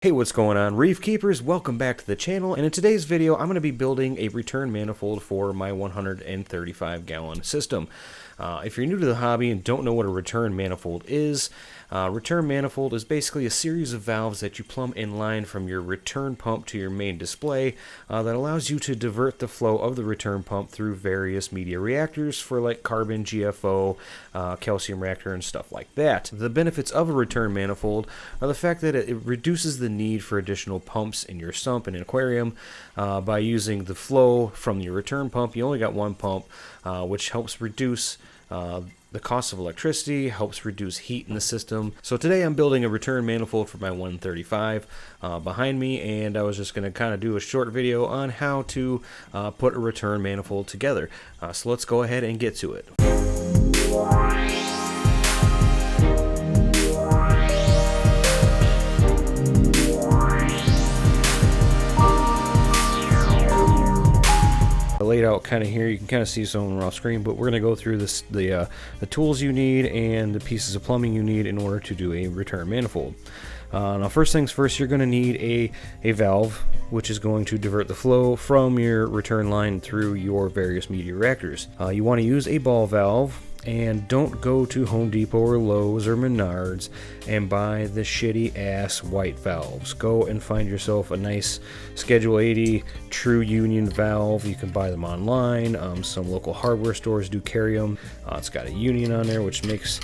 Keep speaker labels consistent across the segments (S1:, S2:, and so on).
S1: Hey, what's going on, Reef Keepers? Welcome back to the channel, and in today's video I'm going to be building a return manifold for my 135-gallon system. If you're new to the hobby and don't know what a return manifold is basically a series of valves that you plumb in line from your return pump to your main display that allows you to divert the flow of the return pump through various media reactors for like carbon, GFO, calcium reactor, and stuff like that. The benefits of a return manifold are the fact that it reduces the need for additional pumps in your sump and aquarium by using the flow from your return pump. You only got one pump, which helps reduce the cost of electricity, helps reduce heat in the system. So today I'm building a return manifold for my 135 behind me, and I was just going to kind of do a short video on how to put a return manifold together. So let's go ahead and get to it. Laid out kind of here, you can kind of see some of them off screen, but we're going to go through this the tools you need and the pieces of plumbing you need in order to do a return manifold. Now first things first, you're going to need a valve which is going to divert the flow from your return line through your various media reactors. You want to use a ball valve, and don't go to Home Depot or Lowe's or Menards and buy the shitty ass white valves. Go and find yourself a nice Schedule 80 True Union valve. You can buy them online. Some local hardware stores do carry them. It's got a union on there, which makes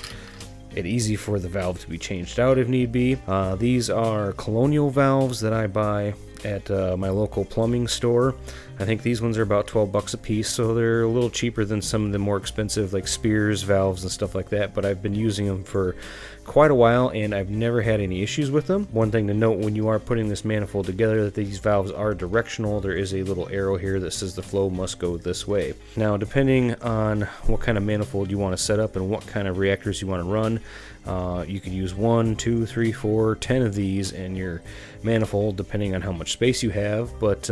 S1: it easy for the valve to be changed out if need be. These are Colonial valves that I buy at my local plumbing store. I think these ones are about 12 bucks a piece, so they're a little cheaper than some of the more expensive like Spears valves and stuff like that, but I've been using them for quite a while and I've never had any issues with them. One thing to note when you are putting this manifold together, that these valves are directional. There is a little arrow here that says the flow must go this way. Now depending on what kind of manifold you want to set up and what kind of reactors you want to run, you could use 1, 2, 3, 4, 10 of these in your manifold depending on how much space you have, but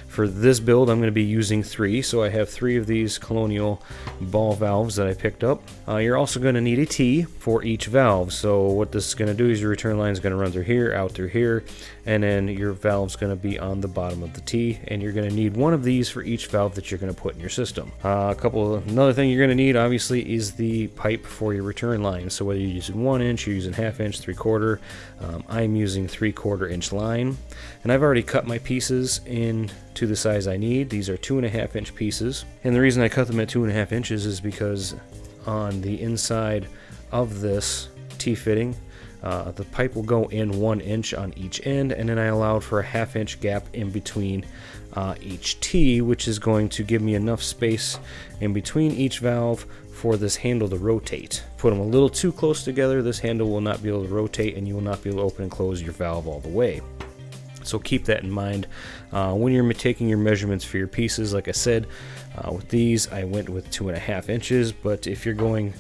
S1: for this build I'm going to be using 3, so I have 3 of these Colonial ball valves that I picked up. You're also going to need a T for each valve, so what this is going to do is your return line is going to run through here, out through here, and then your valve's going to be on the bottom of the T, and you're going to need one of these for each valve that you're going to put in your system. Another thing you're going to need obviously is the pipe for your return line, so whether you're using 1 inch, you're using 1/2 inch, 3/4, I'm using 3/4 inch line, and I've already cut my pieces in to the size I need. These are 2.5 inch pieces, and the reason I cut them at 2.5 inches is because on the inside of this T-fitting, the pipe will go in 1 inch on each end, and then I allowed for a 1/2 inch gap in between each T, which is going to give me enough space in between each valve for this handle to rotate. Put them a little too close together, this handle will not be able to rotate and you will not be able to open and close your valve all the way. So keep that in mind when you're taking your measurements for your pieces. Like I said, with these I went with 2.5 inches, but if you're going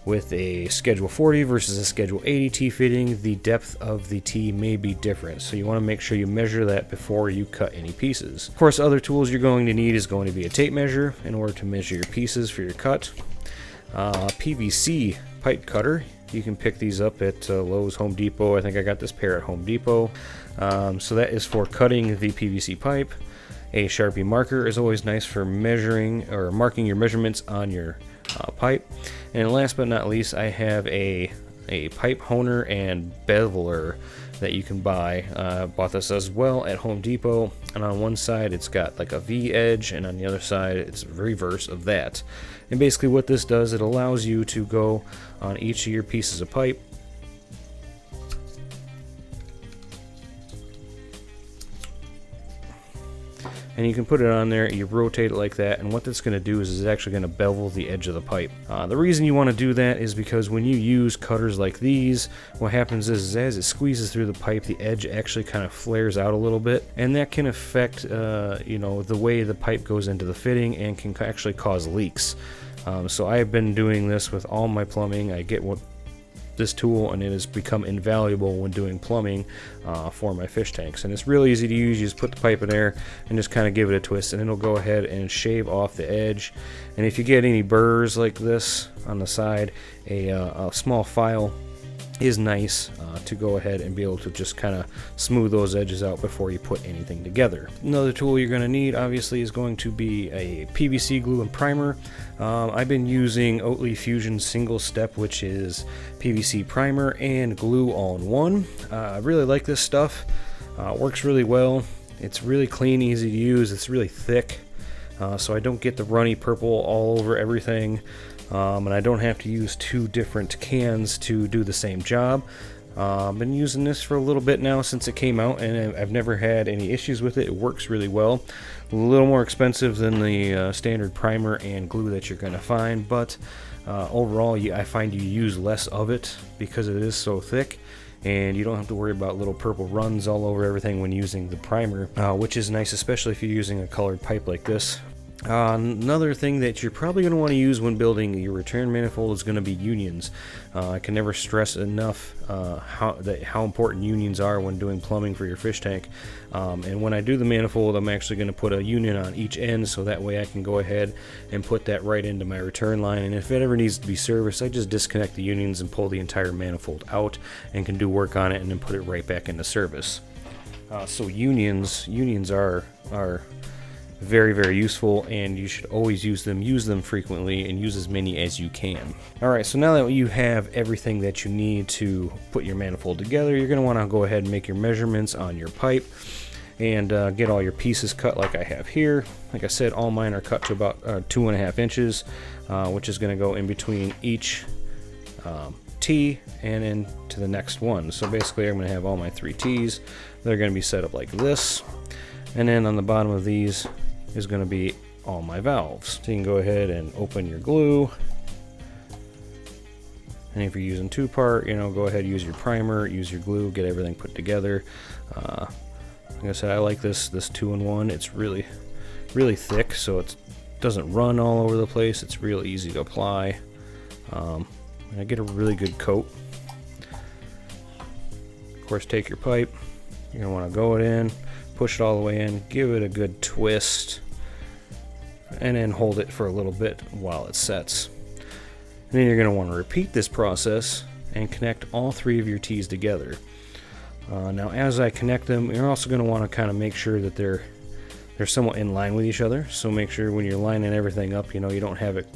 S1: with a Schedule 40 versus a Schedule 80 T-fitting, the depth of the T may be different, so you want to make sure you measure that before you cut any pieces. Of course, other tools you're going to need is going to be a tape measure in order to measure your pieces for your cut. PVC pipe cutter, you can pick these up at Lowe's, Home Depot. I think I got this pair at Home Depot. So that is for cutting the PVC pipe. A Sharpie marker is always nice for measuring or marking your measurements on your pipe. And last but not least, I have a pipe honer and beveler that you can buy. Bought this as well at Home Depot, and on one side it's got like a V edge, and on the other side it's the reverse of that. And basically what this does, it allows you to go on each of your pieces of pipe and you can put it on there, you rotate it like that, and what that's going to do is it's actually going to bevel the edge of the pipe. The reason you want to do that is because when you use cutters like these, what happens is as it squeezes through the pipe, the edge actually kind of flares out a little bit, and that can affect the way the pipe goes into the fitting and can actually cause leaks. So I've been doing this with all my plumbing. I get this tool and it has become invaluable when doing plumbing for my fish tanks, and it's really easy to use. You just put the pipe in there and just kind of give it a twist, and it'll go ahead and shave off the edge. And if you get any burrs like this on the side, a small file is nice to go ahead and be able to just kind of smooth those edges out before you put anything together. Another tool you're going to need obviously is going to be a PVC glue and primer. I've been using Oatly Fusion single step, which is PVC primer and glue all in one. I really like this stuff. It works really well. It's really clean, easy to use. It's really thick, so I don't get the runny purple all over everything. And I don't have to use two different cans to do the same job. I've been using this for a little bit now since it came out, and I've never had any issues with it. It works really well. A little more expensive than the standard primer and glue that you're going to find, but overall I find you use less of it because it is so thick, and you don't have to worry about little purple runs all over everything when using the primer, which is nice, especially if you're using a colored pipe like this. Another thing that you're probably going to want to use when building your return manifold is going to be unions. I can never stress enough how important unions are when doing plumbing for your fish tank. And when I do the manifold, I'm actually going to put a union on each end, so that way I can go ahead and put that right into my return line. And if it ever needs to be serviced, I just disconnect the unions and pull the entire manifold out and can do work on it and then put it right back into service. So unions are very, very useful, and you should always use them frequently, and use as many as you can. Alright, so now that you have everything that you need to put your manifold together, you're going to want to go ahead and make your measurements on your pipe and get all your pieces cut like I have here. Like I said, all mine are cut to about 2.5 inches, which is going to go in between each T and into the next one. So basically I'm going to have all my 3 T's. They're going to be set up like this, and then on the bottom of these is going to be all my valves. So you can go ahead and open your glue, and if you're using 2-part, go ahead and use your primer, use your glue, get everything put together. Like I said, I like this 2-in-1. It's really thick, so it doesn't run all over the place. It's real easy to apply, and I get a really good coat. Of course, take your pipe, you're going to want to go it in, push it all the way in, give it a good twist, and then hold it for a little bit while it sets. And then you're going to want to repeat this process and connect all 3 of your T's together. Now as I connect them, you're also going to want to kind of make sure that they're somewhat in line with each other. So make sure when you're lining everything up, you don't have it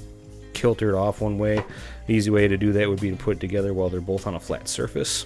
S1: kiltered off one way. The easy way to do that would be to put it together while they're both on a flat surface.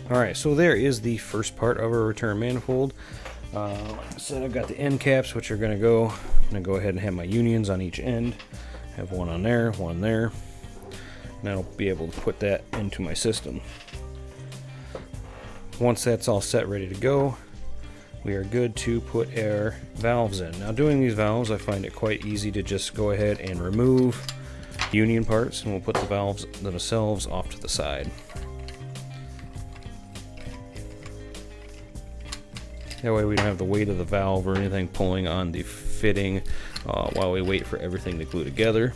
S1: Alright, so there is the first part of our return manifold. Like I said, I've got the end caps, which are going to go. I'm going to go ahead and have my unions on each end. Have one on there, one there. And I'll be able to put that into my system. Once that's all set, ready to go, we are good to put our valves in. Now doing these valves, I find it quite easy to just go ahead and remove union parts, and we'll put the valves themselves off to the side. That way we don't have the weight of the valve or anything pulling on the fitting while we wait for everything to glue together.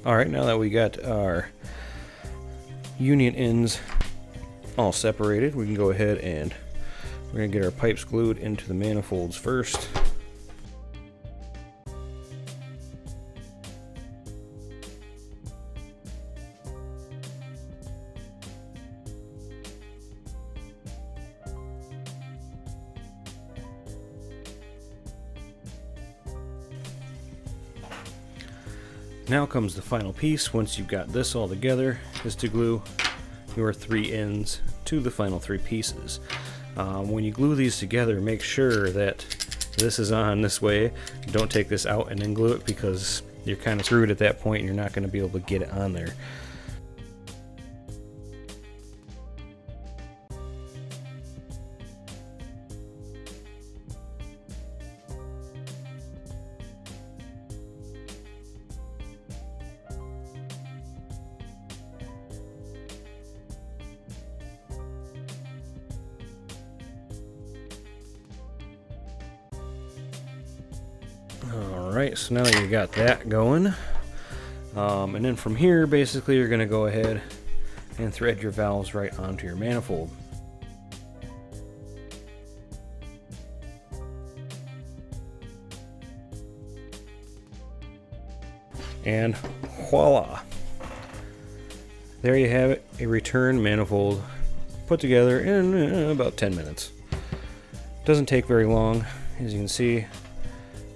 S1: Alright, now that we got our union ends all separated, we can go ahead and we're going to get our pipes glued into the manifolds first. Now comes the final piece. Once you've got this all together, is to glue your 3 ends to the final 3 pieces. When you glue these together, make sure that this is on this way. Don't take this out and then glue it, because you're kind of screwed at that point, and you're not going to be able to get it on there. Alright, so now that you got that going, and then from here, basically, you're going to go ahead and thread your valves right onto your manifold. And voila! There you have it, a return manifold put together in about 10 minutes. Doesn't take very long, as you can see.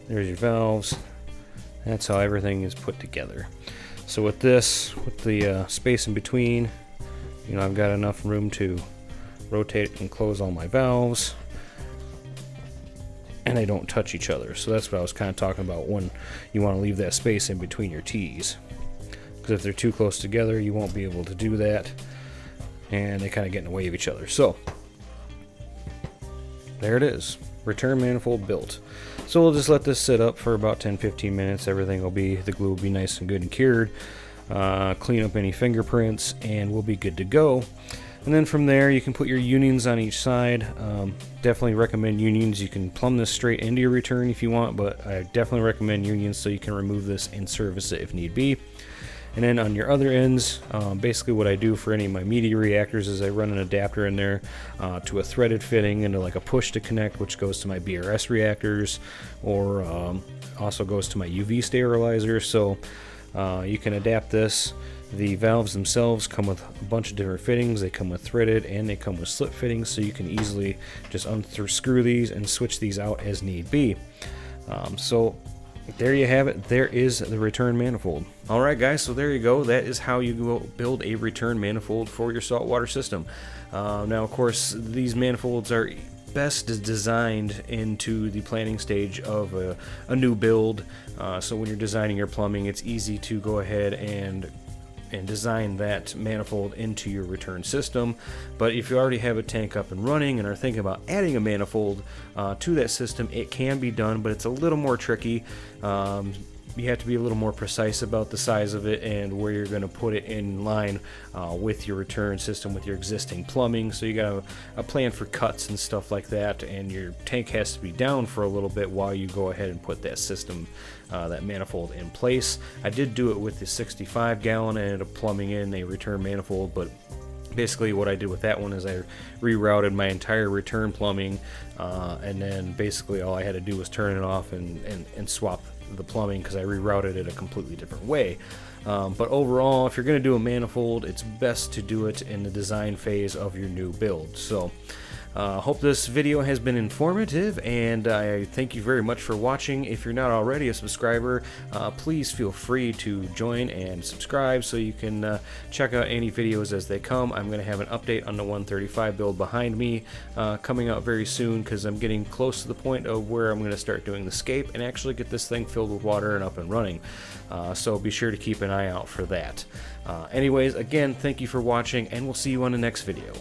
S1: There's your valves. That's how everything is put together. So with this, with the space in between, you know, I've got enough room to rotate and close all my valves, and they don't touch each other. So that's what I was kind of talking about, when you want to leave that space in between your T's, because if they're too close together, you won't be able to do that, and they kind of get in the way of each other. So there it is, return manifold built. So we'll just let this sit up for about 10-15 minutes. Everything will be, the glue will be nice and good and cured. Clean up any fingerprints, and we'll be good to go. And then from there, you can put your unions on each side. Definitely recommend unions. You can plumb this straight into your return if you want, but I definitely recommend unions so you can remove this and service it if need be. And then on your other ends, basically what I do for any of my media reactors is I run an adapter in there to a threaded fitting into like a push to connect, which goes to my BRS reactors, or also goes to my UV sterilizer. So you can adapt this. The valves themselves come with a bunch of different fittings. They come with threaded and they come with slip fittings, so you can easily just unscrew these and switch these out as need be. So there you have it. There is the return manifold. Alright guys, so there you go. That is how you go build a return manifold for your saltwater system. Now of course, these manifolds are best designed into the planning stage of a new build. So when you're designing your plumbing, it's easy to go ahead and design that manifold into your return system. But if you already have a tank up and running and are thinking about adding a manifold to that system, it can be done, but it's a little more tricky. You have to be a little more precise about the size of it and where you're going to put it in line with your return system, with your existing plumbing. So you got a plan for cuts and stuff like that, and your tank has to be down for a little bit while you go ahead and put that system, that manifold in place. I did do it with the 65 gallon and ended up plumbing in a return manifold, but basically what I did with that one is I rerouted my entire return plumbing, and then basically all I had to do was turn it off and swap the plumbing, because I rerouted it a completely different way. But overall, if you're going to do a manifold, it's best to do it in the design phase of your new build. So hope this video has been informative, and I thank you very much for watching. If you're not already a subscriber, please feel free to join and subscribe so you can check out any videos as they come. I'm going to have an update on the 135 build behind me coming out very soon, because I'm getting close to the point of where I'm going to start doing the scape and actually get this thing filled with water and up and running. So be sure to keep an eye out for that. Anyways, again, thank you for watching, and we'll see you on the next video.